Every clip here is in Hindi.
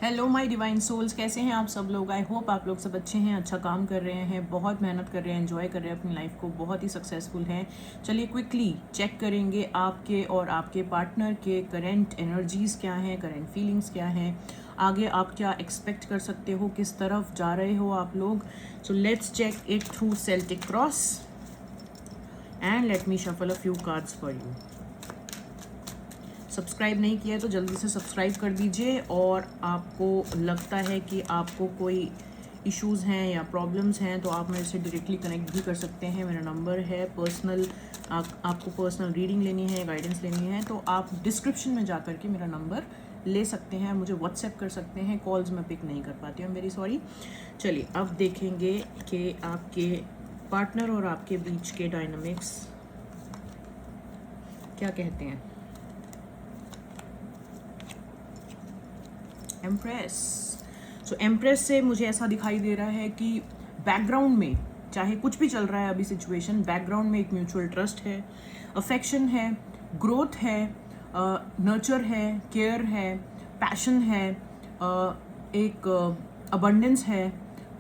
हेलो माय डिवाइन सोल्स, कैसे हैं आप सब लोग। आई होप आप लोग सब अच्छे हैं, अच्छा काम कर रहे हैं, बहुत मेहनत कर रहे हैं, एंजॉय कर रहे हैं अपनी लाइफ को, बहुत ही सक्सेसफुल हैं। चलिए क्विकली चेक करेंगे आपके और आपके पार्टनर के करंट एनर्जीज़ क्या हैं, करंट फीलिंग्स क्या हैं, आगे आप क्या एक्सपेक्ट कर सकते हो, किस तरफ जा रहे हो आप लोग। So let's check it through Celtic cross and let me shuffle a few cards for you. Subscribe नहीं किया है तो जल्दी से सब्सक्राइब कर दीजिए, और आपको लगता है कि आपको कोई इश्यूज़ हैं या प्रॉब्लम्स हैं तो आप मेरे से डायरेक्टली कनेक्ट भी कर सकते हैं। मेरा नंबर है पर्सनल, आपको पर्सनल रीडिंग लेनी है, गाइडेंस लेनी है तो आप डिस्क्रिप्शन में जा कर के मेरा नंबर ले सकते हैं, मुझे व्हाट्सएप कर सकते हैं। कॉल्स मैं पिक नहीं कर पाती हूँ, वेरी सॉरी। चलिए अब देखेंगे कि आपके पार्टनर और आपके बीच के डायनामिक्स क्या कहते हैं। एम्प्रेस। सो एम्प्रेस से मुझे ऐसा दिखाई दे रहा है कि बैकग्राउंड में चाहे कुछ भी चल रहा है अभी सिचुएशन, बैकग्राउंड में एक म्यूचुअल ट्रस्ट है, अफेक्शन है, ग्रोथ है, नर्चर है, केयर है, पैशन है, एक अबंडेंस है।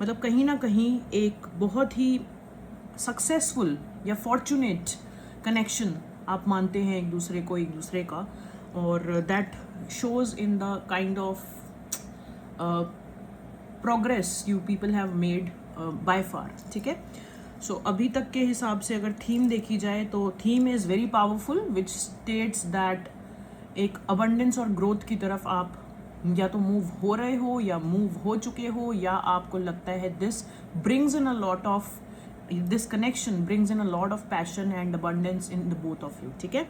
मतलब कहीं ना कहीं एक बहुत ही सक्सेसफुल या फॉर्चुनेट कनेक्शन आप मानते हैं एक दूसरे को, एक दूसरे का, और that shows in the kind of progress you people have made by far. ठीक है, सो अभी तक के हिसाब से अगर थीम देखी जाए तो theme is very powerful which states that एक अबंडेंस और ग्रोथ की तरफ आप या तो मूव हो रहे हो या मूव हो चुके हो, या आपको लगता है this brings in a lot of, this connection brings in a lot of passion and abundance in the both of you. ठीक है,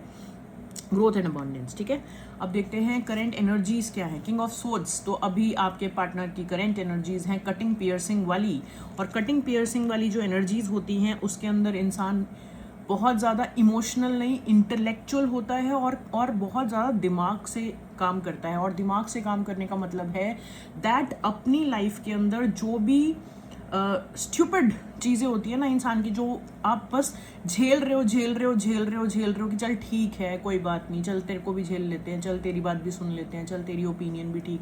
ग्रोथ एंड अबंडेंस। ठीक है, अब देखते हैं करंट एनर्जीज क्या है। किंग ऑफ सोर्ड्स, तो अभी आपके पार्टनर की करंट एनर्जीज हैं कटिंग पियर्सिंग वाली, और कटिंग पियर्सिंग वाली जो एनर्जीज होती हैं उसके अंदर इंसान बहुत ज़्यादा इमोशनल नहीं, इंटेलेक्चुअल होता है, और बहुत ज़्यादा दिमाग से काम करता है। और दिमाग से काम करने का मतलब है दैट अपनी लाइफ के अंदर जो भी स्ट्यूपिड चीज़ें होती है ना इंसान की, जो आप बस झेल रहे हो कि चल ठीक है कोई बात नहीं, चल तेरे को भी झेल लेते हैं, चल तेरी बात भी सुन लेते हैं, चल तेरी ओपिनियन भी ठीक।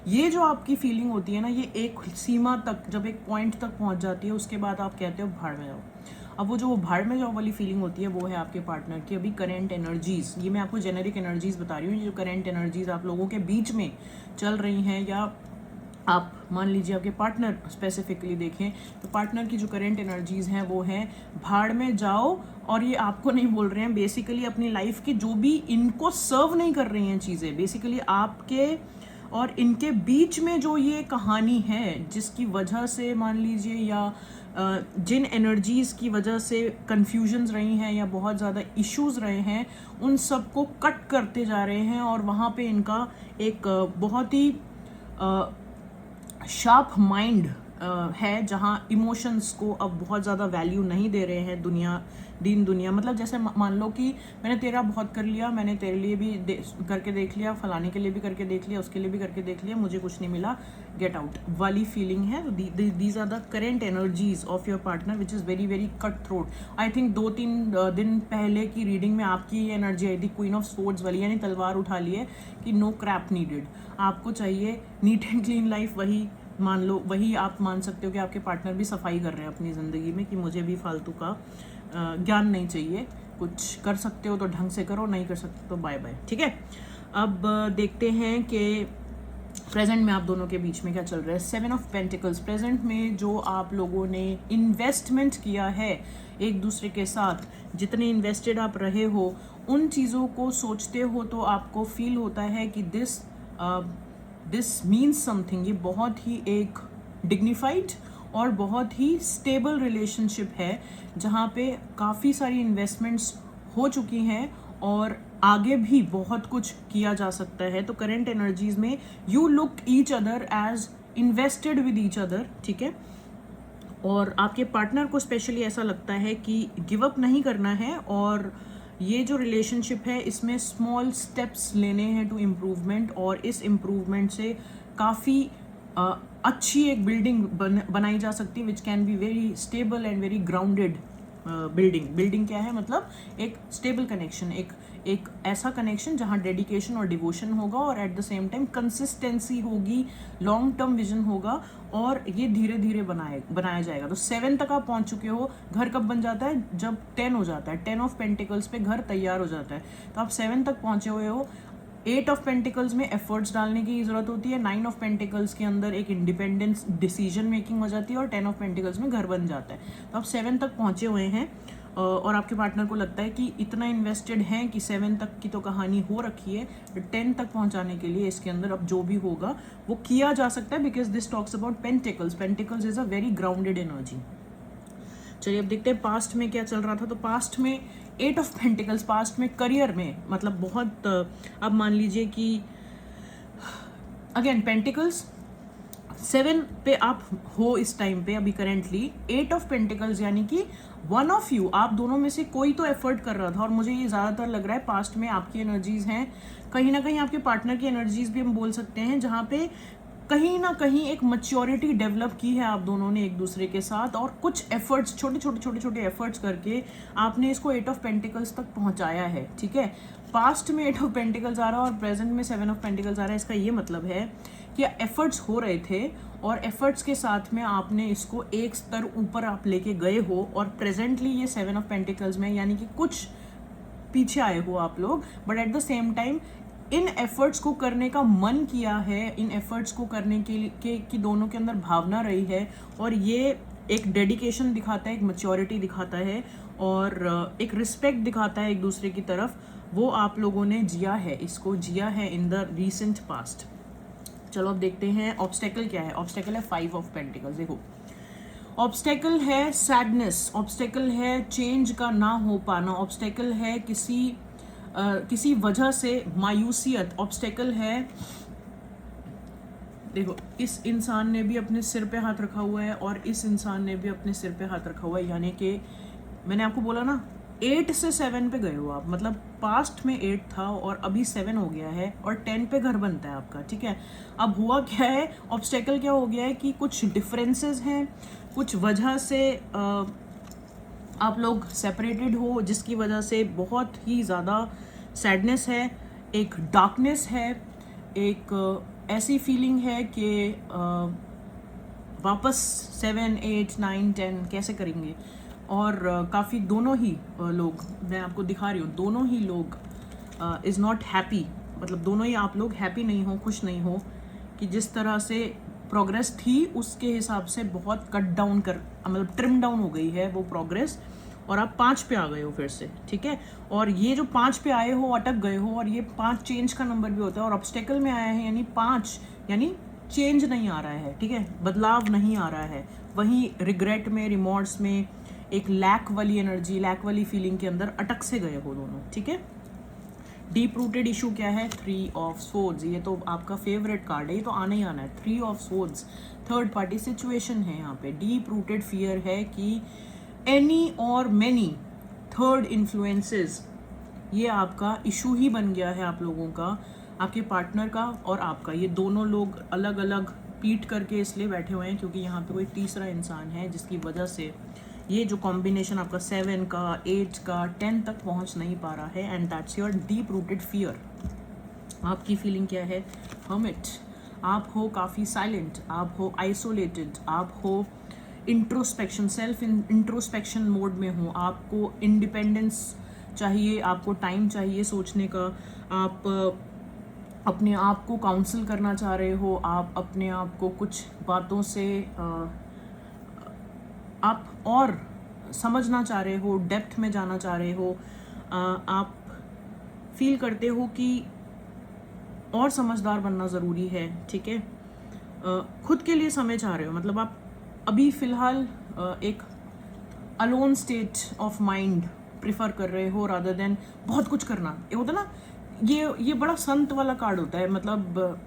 ये जो आपकी फीलिंग होती है ना, ये एक सीमा तक, जब एक पॉइंट तक पहुंच जाती है उसके बाद आप कहते हो भाड़ में जाओ। अब वो जो भाड़ में जाओ वाली फीलिंग होती है वो है आपके पार्टनर की अभी करंट एनर्जीज। ये मैं आपको जेनेरिक एनर्जीज बता रही हूँ, ये जो करंट एनर्जीज आप लोगों के बीच में चल रही हैं, या आप मान लीजिए आपके पार्टनर स्पेसिफिकली देखें तो पार्टनर की जो करंट एनर्जीज हैं वो हैं भाड़ में जाओ। और ये आपको नहीं बोल रहे हैं, बेसिकली अपनी लाइफ के जो भी इनको सर्व नहीं कर रही हैं चीज़ें, बेसिकली आपके और इनके बीच में जो ये कहानी है जिसकी वजह से मान लीजिए, या जिन एनर्जीज़ की वजह से कन्फ्यूजन्स रही हैं या बहुत ज़्यादा इश्यूज़ रहे हैं, उन सब को कट करते जा रहे हैं। और वहाँ पे इनका एक बहुत ही शार्प माइंड है, जहाँ इमोशंस को अब बहुत ज़्यादा वैल्यू नहीं दे रहे हैं दीन दुनिया। मतलब जैसे मान लो कि मैंने तेरा बहुत कर लिया, मैंने तेरे लिए भी करके देख लिया, फलाने के लिए भी करके देख लिया, उसके लिए भी करके देख लिया, मुझे कुछ नहीं मिला, गेट आउट वाली फीलिंग है। These are the current energies of your partner which is very very cut throat. I think 2-3 दिन पहले की रीडिंग में आपकी एनर्जी आई थी क्वीन ऑफ स्वॉर्ड्स वाली, यानी तलवार उठा ली है कि नो क्रैप नीडेड। आपको चाहिए नीट एंड क्लीन लाइफ, वही मान लो, वही आप मान सकते हो कि आपके पार्टनर भी सफाई कर रहे हैं अपनी ज़िंदगी में कि मुझे भी फालतू का ज्ञान नहीं चाहिए, कुछ कर सकते हो तो ढंग से करो, नहीं कर सकते तो बाय बाय। ठीक है, अब देखते हैं कि प्रेजेंट में आप दोनों के बीच में क्या चल रहा है। 7 ऑफ पेंटिकल्स, प्रेजेंट में जो आप लोगों ने इन्वेस्टमेंट किया है एक दूसरे के साथ, जितने इन्वेस्टेड आप रहे हो, उन चीज़ों को सोचते हो तो आपको फील होता है कि दिस मीन्स समथिंग। ये बहुत ही एक डिग्निफाइड और बहुत ही स्टेबल रिलेशनशिप है, जहाँ पे काफ़ी सारी इन्वेस्टमेंट्स हो चुकी हैं और आगे भी बहुत कुछ किया जा सकता है। तो करंट एनर्जीज में you look each other as invested with each other. ठीक है, और आपके पार्टनर को स्पेशली ऐसा लगता है कि गिव अप नहीं करना है, और ये जो रिलेशनशिप है इसमें स्मॉल स्टेप्स लेने हैं टू इम्प्रूवमेंट, और इस इम्प्रूवमेंट से काफ़ी अच्छी एक बिल्डिंग बनाई जा सकती है which can be very stable and very grounded building क्या है, मतलब एक स्टेबल कनेक्शन, एक ऐसा कनेक्शन जहाँ डेडिकेशन और डिवोशन होगा और at the same time consistency होगी, लॉन्ग टर्म विजन होगा और ये धीरे धीरे बनाया जाएगा। तो 7 तक आप पहुंच चुके हो। घर कब बन जाता है, जब 10 हो जाता है, 10 ऑफ पेंटिकल्स पे घर तैयार हो जाता है। तो आप 7 तक पहुंचे हुए हो। 8 ऑफ पेंटिकल्स में एफर्ट्स डालने की ज़रूरत होती है। 9 ऑफ पेंटिकल्स के अंदर एक इंडिपेंडेंस डिसीजन मेकिंग हो जाती है और 10 ऑफ पेंटिकल्स में घर बन जाता है। तो आप 7 तक पहुंचे हुए हैं और आपके पार्टनर को लगता है कि इतना इन्वेस्टेड हैं कि 7 तक की तो कहानी हो रखी है, 10 तक पहुंचाने के लिए इसके अंदर अब जो भी होगा वो किया जा सकता है, because this talks about pentacles. Pentacles is a very grounded energy. चलिए अब देखते हैं पास्ट में क्या चल रहा था। तो पास्ट में 8 ऑफ पेंटिकल्स, पास्ट में करियर में मतलब बहुत, अब मान लीजिए कि अगेन पेंटिकल्स 7 पे आप हो इस टाइम पे अभी करेंटली। 8 ऑफ पेंटिकल्स यानी कि वन ऑफ यू, आप दोनों में से कोई तो एफर्ट कर रहा था और मुझे ये ज़्यादातर लग रहा है पास्ट में आपकी एनर्जीज हैं, कहीं ना कहीं आपके पार्टनर की एनर्जीज भी हम बोल सकते हैं, जहाँ पे कहीं ना कहीं एक मैच्योरिटी डेवलप की है आप दोनों ने एक दूसरे के साथ और कुछ एफर्ट्स, छोटे एफर्ट्स करके आपने इसको 8 ऑफ पेंटिकल्स तक पहुंचाया है। ठीक है, पास्ट में 8 ऑफ पेंटिकल्स आ रहा है और प्रेजेंट में 7 ऑफ पेंटिकल्स आ रहा है। इसका ये मतलब है कि एफर्ट्स हो रहे थे और एफर्ट्स के साथ में आपने इसको एक स्तर ऊपर आप लेके गए हो और प्रेजेंटली ये 7 ऑफ पेंटिकल्स में, यानी कि कुछ पीछे आए हो आप लोग, but at the same time in efforts को करने का मन किया है, इन एफर्ट्स को करने के दोनों के अंदर भावना रही है और ये एक डेडिकेशन दिखाता है, एक मैच्योरिटी दिखाता है और एक रिस्पेक्ट दिखाता है एक दूसरे की तरफ। वो आप लोगों ने जिया है, इसको जिया है इन द रीसेंट पास्ट। चलो अब देखते हैं ऑब्स्टेकल क्या है। ऑब्स्टेकल है 5 ऑफ पेंटिकल्स। देखो ऑब्स्टेकल है सैडनेस, ऑब्स्टेकल है चेंज का ना हो पाना, ऑब्स्टेकल है किसी वजह से मायूसियत, ऑब्स्टेकल है। देखो इस इंसान ने भी अपने सिर पे हाथ रखा हुआ है और इस इंसान ने भी अपने सिर पे हाथ रखा हुआ है, यानी कि मैंने आपको बोला ना 8 से 7 पे गए हो आप, मतलब पास्ट में 8 था और अभी 7 हो गया है और 10 पे घर बनता है आपका। ठीक है, अब हुआ क्या है, ऑब्स्टेकल क्या हो गया है कि कुछ डिफरेंसेस हैं, कुछ वजह से आप लोग सेपरेटेड हो, जिसकी वजह से बहुत ही ज़्यादा सैडनेस है, एक डार्कनेस है, एक ऐसी फीलिंग है कि वापस 7, 8, 9, 10 कैसे करेंगे। और काफ़ी दोनों ही लोग, मैं आपको दिखा रही हूँ, दोनों ही लोग इज़ नॉट हैप्पी, मतलब दोनों ही आप लोग हैप्पी नहीं हो, खुश नहीं हो कि जिस तरह से प्रोग्रेस थी उसके हिसाब से बहुत कट डाउन कर, मतलब ट्रिम डाउन हो गई है वो प्रोग्रेस और आप 5 पे आ गए हो फिर से। ठीक है, और ये जो 5 पे आए हो अटक गए हो और ये 5 चेंज का नंबर भी होता है और ऑब्स्टेकल में आया है यानी 5, यानी चेंज नहीं आ रहा है। ठीक है, बदलाव नहीं आ रहा है। वहीं रिग्रेट में, रिमोर्स में एक लैक वाली एनर्जी, लैक वाली फीलिंग के अंदर अटक से गए हो दोनों। ठीक है, डीप रूटेड इशू क्या है, 3 ऑफ सोर्ड्स, ये तो आपका फेवरेट कार्ड है, ये तो आना ही आना है। 3 of swords third party situation है यहाँ पे। डीप रूटेड फियर है कि एनी और मेनी थर्ड इन्फ्लुएंसेस, ये आपका इशू ही बन गया है आप लोगों का, आपके पार्टनर का और आपका। ये दोनों लोग अलग अलग पीट करके इसलिए बैठे हुए हैं क्योंकि यहाँ पे कोई तीसरा इंसान है जिसकी वजह से ये जो कॉम्बिनेशन आपका 7 का, 8 का, 10 तक पहुँच नहीं पा रहा है and that's your deep rooted fear. आपकी फीलिंग क्या है, हर्मिट, आप हो काफ़ी साइलेंट, आप हो आइसोलेटेड, आप हो इंट्रोस्पेक्शन, सेल्फ इंट्रोस्पेक्शन मोड में हो, आपको इंडिपेंडेंस चाहिए, आपको टाइम चाहिए सोचने का, आप अपने आप को काउंसिल करना चाह रहे हो, आप अपने आप को कुछ बातों से आप और समझना चाह रहे हो, डेप्थ में जाना चाह रहे हो, आप फील करते हो कि और समझदार बनना ज़रूरी है। ठीक है, खुद के लिए समय चाह रहे हो, मतलब आप अभी फ़िलहाल एक alone state of mind prefer कर रहे हो रादर देन बहुत कुछ करना। ये होता ना, ये बड़ा संत वाला कार्ड होता है, मतलब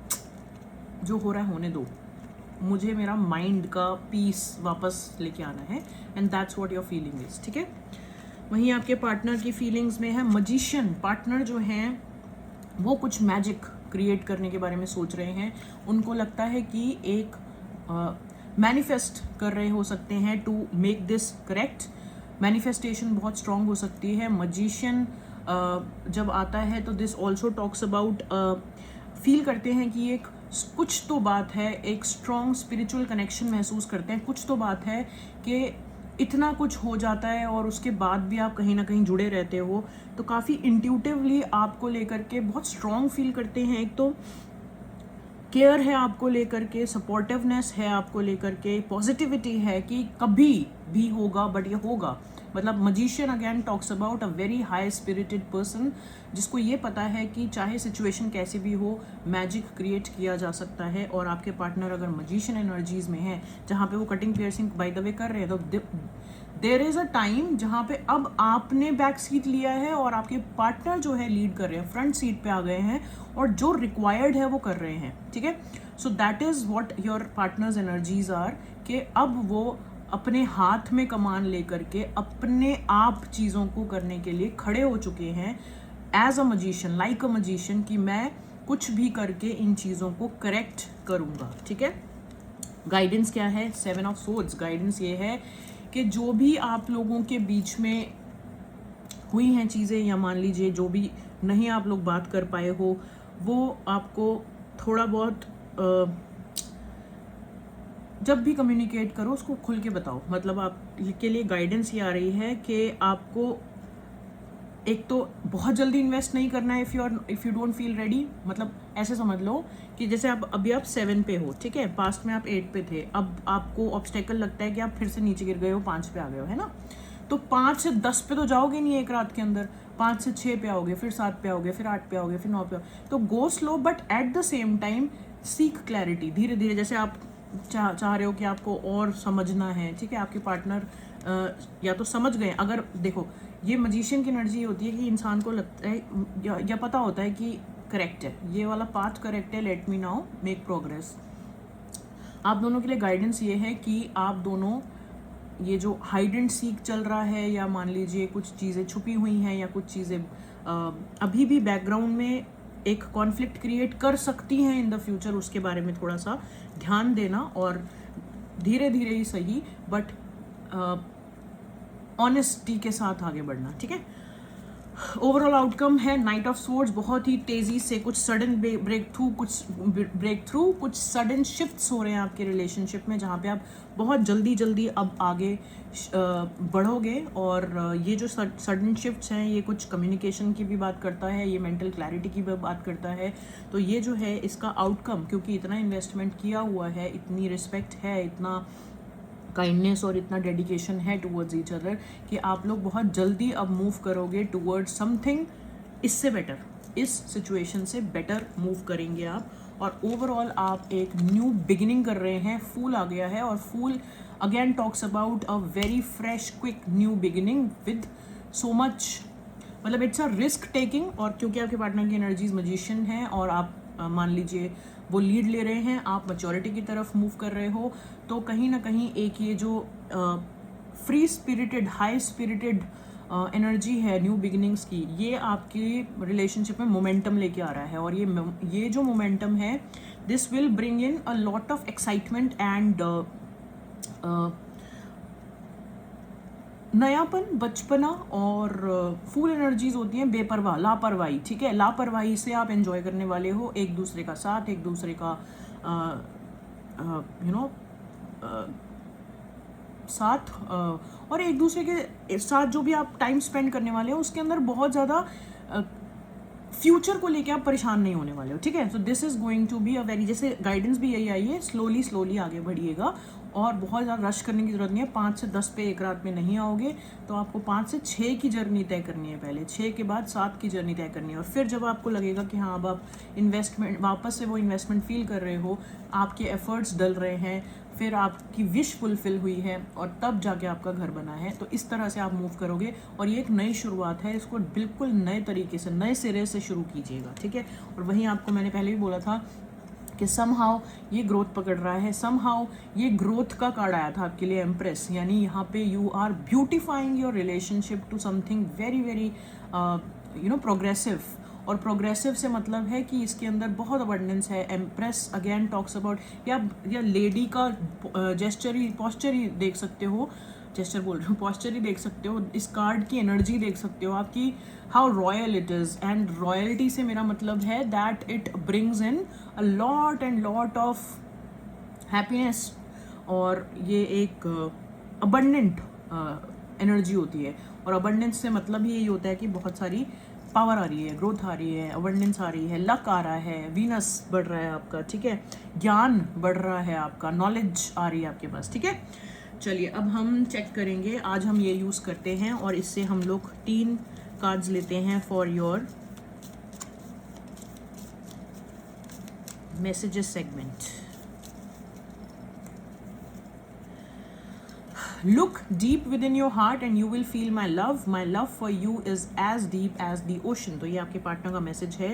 जो हो रहा है होने दो, मुझे मेरा माइंड का पीस वापस लेके आना है and that's what your feeling is. ठीक है, वहीं आपके पार्टनर की फीलिंग्स में है मजिशियन। पार्टनर जो हैं वो कुछ मैजिक क्रिएट करने के बारे में सोच रहे हैं, उनको लगता है कि एक मैनिफेस्ट कर रहे हो सकते हैं to make this correct, manifestation बहुत स्ट्रांग हो सकती है। मजिशियन जब आता है तो this also talks about, feel करते हैं कि एक कुछ तो बात है, एक स्ट्रॉन्ग स्पिरिचुअल कनेक्शन महसूस करते हैं, कुछ तो बात है कि इतना कुछ हो जाता है और उसके बाद भी आप कहीं ना कहीं जुड़े रहते हो। तो काफ़ी इंट्यूटिवली आपको लेकर के बहुत स्ट्रॉन्ग फील करते हैं। एक तो केयर है आपको लेकर के, सपोर्टिवनेस है आपको लेकर के, पॉजिटिविटी है कि कभी भी होगा बट ये होगा। मतलब magician again talks about a very high spirited person, जिसको ये पता है कि चाहे सिचुएशन कैसे भी हो, मैजिक क्रिएट किया जा सकता है। और आपके पार्टनर अगर मजिशियन एनर्जीज में है, जहाँ पे वो cutting piercing by the way कर रहे हैं, तो देयर इज़ अ टाइम जहाँ पे अब आपने बैक सीट लिया है और आपके पार्टनर जो है लीड कर रहे हैं, फ्रंट सीट पे आ गए हैं और जो रिक्वायर्ड है वो कर रहे हैं, ठीक है। So that is what your partners energies are, कि अब वो अपने हाथ में कमान लेकर के अपने आप चीज़ों को करने के लिए खड़े हो चुके हैं as a magician, like a magician, कि मैं कुछ भी करके इन चीज़ों को करेक्ट करूँगा, ठीक है। गाइडेंस क्या है? 7 ऑफ सोर्ड्स। गाइडेंस ये है कि जो भी आप लोगों के बीच में हुई हैं चीज़ें, या मान लीजिए जो भी नहीं आप लोग बात कर पाए हो, वो आपको थोड़ा बहुत जब भी कम्युनिकेट करो उसको खुल के बताओ। मतलब आप के लिए गाइडेंस ये आ रही है कि आपको एक तो बहुत जल्दी इन्वेस्ट नहीं करना है if you don't feel ready. मतलब ऐसे समझ लो कि जैसे आप अभी 7 पे हो, ठीक है, पास्ट में आप 8 पे थे, अब आपको ऑब्स्टेकल लगता है कि आप फिर से नीचे गिर गए हो, 5 पे आ गए हो, है ना। तो 5 से 10 पे तो जाओगे नहीं एक रात के अंदर, 5 से 6 पे आओगे, फिर 7 पे आओगे, फिर 8 पे आओगे, फिर 9 पे आओगे। तो go slow but at the same time seek clarity. धीरे धीरे जैसे आप चाह रहे हो कि आपको और समझना है, ठीक है, आपके पार्टनर या तो समझ गए। अगर देखो, ये मजिशियन की एनर्जी होती है कि इंसान को लगता है या पता होता है कि करेक्ट है, ये वाला पाथ करेक्ट है, let me now make progress. आप दोनों के लिए गाइडेंस ये है कि आप दोनों ये जो हाइड एंड सीक चल रहा है, या मान लीजिए कुछ चीज़ें छुपी हुई हैं, या कुछ चीज़ें अभी भी बैकग्राउंड में एक कॉन्फ्लिक्ट क्रिएट कर सकती हैं इन द फ्यूचर, उसके बारे में थोड़ा सा ध्यान देना और धीरे धीरे ही सही बट ऑनेस्टी के साथ आगे बढ़ना, ठीक है। ओवरऑल आउटकम है नाइट ऑफ सोर्ड्स। बहुत ही तेजी से कुछ सडन ब्रेक थ्रू, कुछ सडन शिफ्ट्स हो रहे हैं आपके रिलेशनशिप में, जहाँ पे आप बहुत जल्दी अब आगे बढ़ोगे। और ये जो सडन शिफ्ट्स हैं, ये कुछ कम्युनिकेशन की भी बात करता है, ये मेंटल क्लैरिटी की भी बात करता है। तो ये जो है इसका आउटकम, क्योंकि इतना इन्वेस्टमेंट किया हुआ है, इतनी रिस्पेक्ट है, इतना काइंडनेस और इतना डेडिकेशन है टुवर्ड्स ईच अदर, कि आप लोग बहुत जल्दी अब मूव करोगे टुवर्ड्स समथिंग इससे बेटर, इस सिचुएशन से बेटर मूव करेंगे आप। और ओवरऑल आप एक न्यू बिगिनिंग कर रहे हैं। फूल आ गया है और fool again talks about a very fresh quick new beginning with so much, मतलब इट्स अ रिस्क टेकिंग। और क्योंकि आपके पार्टनर की एनर्जीज मजिशियन है और आप मान लीजिए वो लीड ले रहे हैं, आप मैच्योरिटी की तरफ मूव कर रहे हो, तो कहीं ना कहीं एक ये जो free spirited, high spirited energy है न्यू बिगिनिंग्स की, ये आपकी रिलेशनशिप में मोमेंटम लेके आ रहा है। और ये जो मोमेंटम है, this will bring in a lot of excitement and नयापन, बचपना। और फूल एनर्जीज होती हैं बेपरवाह, लापरवाही, ठीक है। लापरवाही से आप एंजॉय करने वाले हो एक दूसरे का साथ, एक दूसरे का साथ और एक दूसरे के साथ जो भी आप टाइम स्पेंड करने वाले हो, उसके अंदर बहुत ज़्यादा फ्यूचर को लेके आप परेशान नहीं होने वाले हो, ठीक है। So this is going to be a very, जैसे गाइडेंस भी यही आई है, स्लोली आगे बढ़िएगा और बहुत ज़्यादा रश करने की जरूरत नहीं है। 5 से 10 पे एक रात में नहीं आओगे, तो आपको 5 से 6 की जर्नी तय करनी है पहले, 6 के बाद 7 की जर्नी तय करनी है। और फिर जब आपको लगेगा कि हाँ अब आप इन्वेस्टमेंट, वापस से वो इन्वेस्टमेंट फील कर रहे हो, आपके एफर्ट्स डल रहे हैं, फिर आपकी विश फुलफिल हुई है और तब जाके आपका घर बना है, तो इस तरह से आप मूव करोगे। और ये एक नई शुरुआत है, इसको बिल्कुल नए तरीके से, नए सिरे से शुरू कीजिएगा, ठीक है। और वहीं आपको मैंने पहले भी बोला था कि समहाउ ये ग्रोथ पकड़ रहा है, समहाउ ये ग्रोथ का कार्ड आया था आपके लिए, एम्प्रेस, यानी यहाँ पे you are beautifying your relationship to something very very progressive. और प्रोग्रेसिव से मतलब है कि इसके अंदर बहुत अबंडेंस है। एम्प्रेस अगेन टॉक्स अबाउट, या लेडी का जेस्चर ही, पॉस्चर ही देख सकते हो, जेस्चर बोल रही हूँ, पॉस्चर ही देख सकते हो, इस कार्ड की एनर्जी देख सकते हो आपकी, how royal it is. And royalty से मेरा मतलब है that it brings in a lot and lot of happiness, और ये एक अबंडेंट एनर्जी होती है। और अबंडेंस से मतलब ही यही होता है कि बहुत सारी पावर आ रही है, ग्रोथ आ रही है, अबंडेंस आ रही है, लक आ रहा है, वीनस बढ़ रहा है आपका, ठीक है, ज्ञान बढ़ रहा है आपका, नॉलेज आ रही है आपके पास, ठीक है। चलिए अब हम चेक करेंगे, आज हम ये यूज़ करते हैं और इससे हम लोग 3 कार्ड्स लेते हैं for your messages segment. Look deep within your heart and you will feel my love. My love for you is as deep as the ocean. तो ये आपके पार्टनर का मैसेज है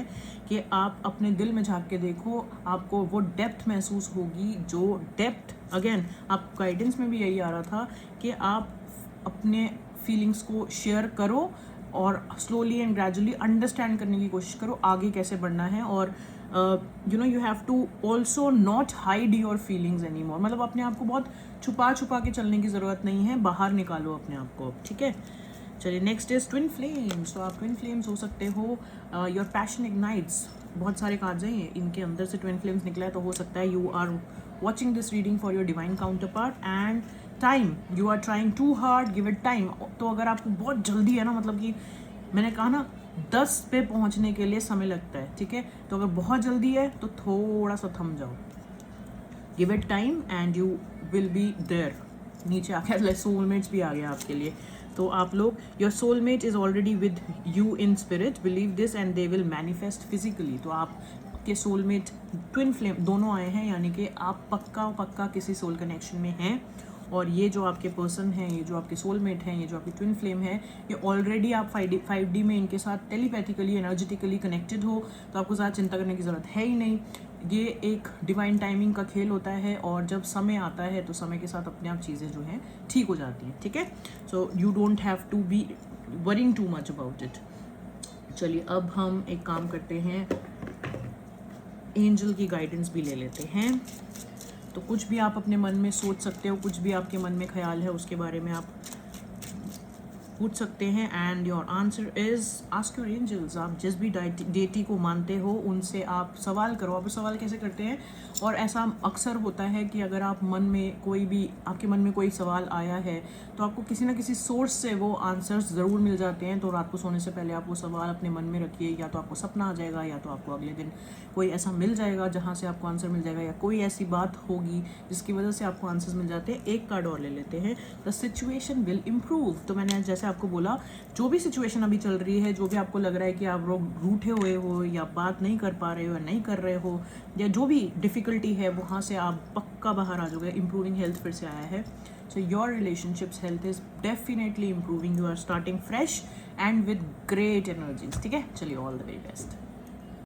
कि आप अपने दिल में झांक के देखो, आपको वो डेप्थ महसूस होगी, जो डेप्थ अगेन आप गाइडेंस में भी यही आ रहा था कि आप अपने फीलिंग्स को शेयर करो और स्लोली एंड ग्रेजुअली अंडरस्टैंड करने की कोशिश करो आगे कैसे बढ़ना है। और you know you have to also not hide your feelings any more, मतलब अपने आप को बहुत छुपा छुपा के चलने की ज़रूरत नहीं है, बाहर निकालो अपने आप को, ठीक है। चलिए नेक्स्ट इज ट्विन फ्लेम्स। तो आप ट्विन फ्लेम्स हो सकते हो, योर पैशन इग्नाइट्स, बहुत सारे कार्ड्स हैं ये, इनके अंदर से ट्विन फ्लेम्स निकला है, तो हो सकता है you are watching this reading for your divine counterpart and time, you are trying too hard, give it time. तो अगर आपको बहुत जल्दी है ना, मतलब कि मैंने कहा ना 10 पे पहुंचने के लिए समय लगता है, ठीक है, तो अगर बहुत जल्दी है तो थोड़ा सा थम जाओ, give it time and you will be there. नीचे आके सोलमेट्स भी आ गया आपके लिए, तो आप लोग, your soulmate is already with you in spirit, believe this and they will manifest physically. तो आपके सोलमेट ट्विन फ्लेम दोनों आए हैं, यानी कि आप पक्का किसी सोल कनेक्शन में हैं, और ये जो आपके पर्सन हैं, ये जो आपके सोलमेट हैं, ये जो आपकी ट्विन फ्लेम है, ये ऑलरेडी आप 5D में इनके साथ टेलीपैथिकली एनर्जेटिकली कनेक्टेड हो, तो आपको ज़्यादा चिंता करने की ज़रूरत है ही नहीं। ये एक डिवाइन टाइमिंग का खेल होता है, और जब समय आता है तो समय के साथ अपने आप चीज़ें जो हैं ठीक हो जाती हैं, ठीक है। So you don't have to be worrying too much about it. चलिए अब हम एक काम करते हैं, एंजल की गाइडेंस भी ले लेते हैं। तो कुछ भी आप अपने मन में सोच सकते हो, कुछ भी आपके मन में ख्याल है उसके बारे में आप पूछ सकते हैं, and your answer is ask your angels. आप जिस भी डेटी को मानते हो उनसे आप सवाल करो। आप सवाल कैसे करते हैं, और ऐसा अक्सर होता है कि अगर आप मन में कोई भी, आपके मन में कोई सवाल आया है तो आपको किसी ना किसी सोर्स से वो आंसर्स ज़रूर मिल जाते हैं। तो रात को सोने से पहले आप वो सवाल अपने मन में रखिए, या तो आपको सपना आ जाएगा, या तो आपको अगले दिन कोई ऐसा मिल जाएगा जहाँ से आपको आंसर मिल जाएगा, या कोई ऐसी बात होगी जिसकी वजह से आपको आंसर्स मिल जाते हैं। एक कार्ड और ले लेते हैं, द सिचुएशन विल इम्प्रूव। तो मैंने जैसे आपको बोला, जो भी सिचुएशन अभी चल रही है, जो भी आपको लग रहा है कि आप लोग रूठे हुए हो, या बात नहीं कर पा रहे हो, या नहीं कर रहे हो, या जो भी डिफ़िकल्टी है वहाँ से आप पक्का बाहर आ जाओगे। इम्प्रूविंग हेल्थ फिर से आया है, so your relationships health is definitely improving, you are starting fresh and with great energies, ठीक है। चलिए ऑल द वेरी बेस्ट।